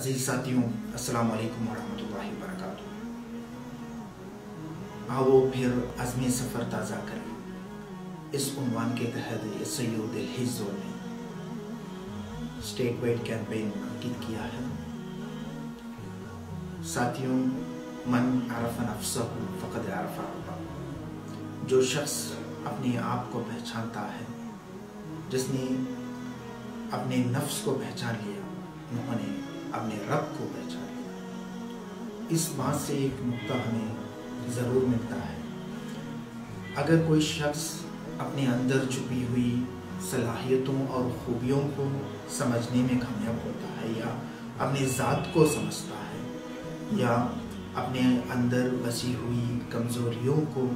अजीज साथियों, अस्सलाम वालेकुम वरहमतुल्लाहि वबरकातुहू। आओ फिर अज़्म सफ़र ताज़ा करें। इस उन्वान के तहत सैयद हिज़्ज़ ने स्टेट वाइड कैंपेन मुनक़िद किया है। साथियों, मन अरफ़ नफ़्सहू फ़क़द अरफ़ रब्बहू। जो शख्स अपने आप को पहचानता है, जिसने अपने नफ्स को पहचान लिया, उन्होंने अपने रब को पहचान लिया। इस बात से एक नुक्ता हमें ज़रूर मिलता है। अगर कोई शख्स अपने अंदर छुपी हुई सलाहियतों और खूबियों को समझने में कामयाब होता है, या अपने ज़ात को समझता है, या अपने अंदर बसी हुई कमज़ोरियों को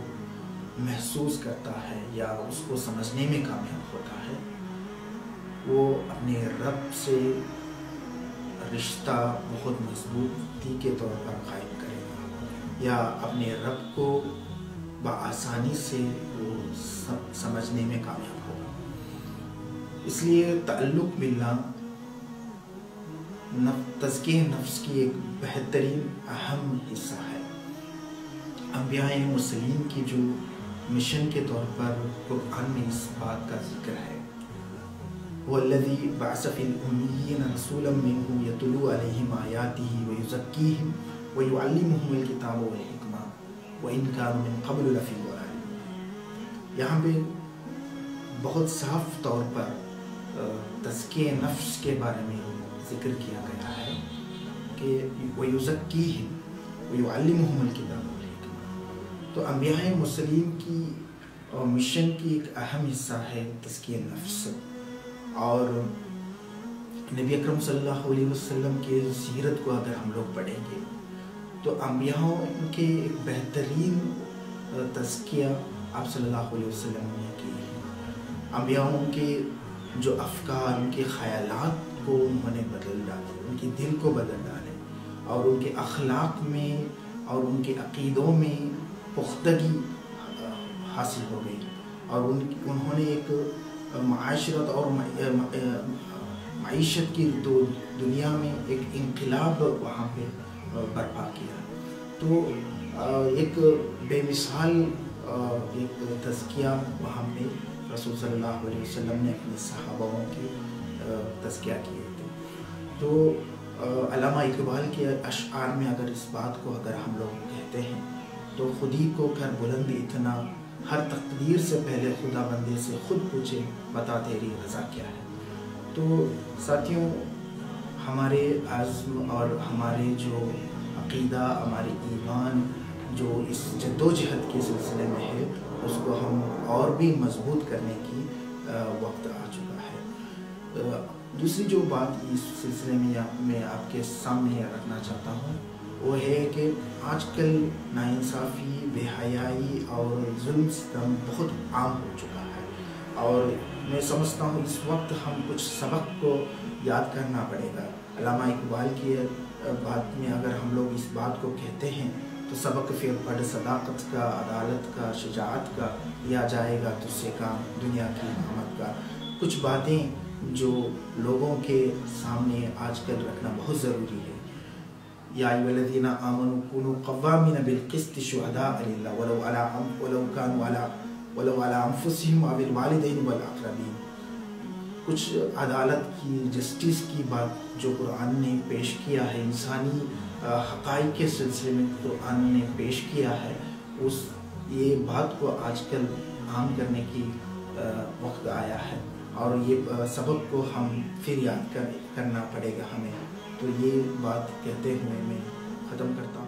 महसूस करता है, या उसको समझने में कामयाब होता है, वो अपने रब से रिश्ता बहुत मजबूती के तौर पर कायम करेगा, या अपने रब को बआसानी से वो समझने में कामयाब होगा। इसलिए तअल्लुक़ बिल्लाह तज़किये नफ्स की एक बेहतरीन अहम हिस्सा है। अंबियाए मुरसलीन की जो मिशन के तौर पर कुरान में इस बात का जिक्र है, वल्लज़ी बअस फ़िल उम्मिय्यीन रसूलन मिनहुम यतलू अलैहिम आयातिही व युज़क्कीहिम व युअल्लिमुहुमुल किताब वल हिकमा व इन कानू मिन क़ब्ल लफ़ी ज़लाल। यहाँ पे बहुत साफ तौर पर तज़किये नफ्स के बारे में जिक्र किया गया है कि व युज़क्कीहिम व युअल्लिमुहुमुल किताब वल हिकमा। तो अंबियाए मुरसलीन की मिशन की एक अहम हिस्सा है तज़किये नफ्स। और नबी अकरम सल्लल्लाहु अलैहि वसल्लम के सीरत को अगर हम लोग पढ़ेंगे तो अंबियाओं के एक बेहतरीन तज़किया आप सल्लल्लाहु अलैहि वसल्लम ने की है। अंबियाओं के जो अफ़कार, उनके ख़यालात को उन्होंने बदल डाले, उनके दिल को बदल डाले, और उनके अखलाक में और उनके अक़ीदों में पुख्तगी हासिल हो गई, और उन्होंने एक माशरत और मईशत की दुनिया में एक इनकलाब वहाँ पे बर्पा किया। तो एक बेमिसाल एक तज़किया वहाँ पे रसूल सल्लल्लाहु अलैहि वसल्लम ने अपने सहाबाओं की तज़किया किए थे। तो अल्लामा इक़बाल के अशआर में अगर इस बात को अगर हम लोग कहते हैं तो खुदी को कर बुलंद इतना, हर तकदीर से पहले खुदा बंदे से खुद पूछे, बता तेरी रज़ा क्या है। तो साथियों, हमारे आज़्म और हमारे जो अक़ीदा, हमारे ईमान जो इस जद्दोजहद के सिलसिले में है, उसको हम और भी मजबूत करने की वक्त आ चुका है। दूसरी जो बात इस सिलसिले में मैं आपके सामने रखना चाहता हूँ वो है कि आजकल नाइंसाफ़ी, बेहयाई और जुल्म सितम बहुत आम हो चुका है, और मैं समझता हूँ इस वक्त हम कुछ सबक को याद करना पड़ेगा। अल्लामा इक़बाल की बात में अगर हम लोग इस बात को कहते हैं तो सबक फिर पढ़ सदाकत का, अदालत का, शुजाअत का, लिया जाएगा तुझसे काम दुनिया की इमामत का। कुछ बातें जो लोगों के सामने आजकल रखना बहुत ज़रूरी है। या अय्युहल्लज़ीना आमनू कूनू क़व्वामीना बिल-क़िस्ति शुहदाअ लिल्लाह वलौ अला अनफुसिहिम अविल वालिदैन वल अक़रबीन। कुछ अदालत की, जस्टिस की बात जो कुरान ने पेश किया है, इंसानी हक़ाइक़ के सिलसिले में कुरान ने पेश किया है, उस ये बात को आजकल आम करने की वक्त आया है, और ये सबक को हम फिर याद करना पड़ेगा हमें। तो ये बात कहते हुए मैं ख़त्म करता हूँ।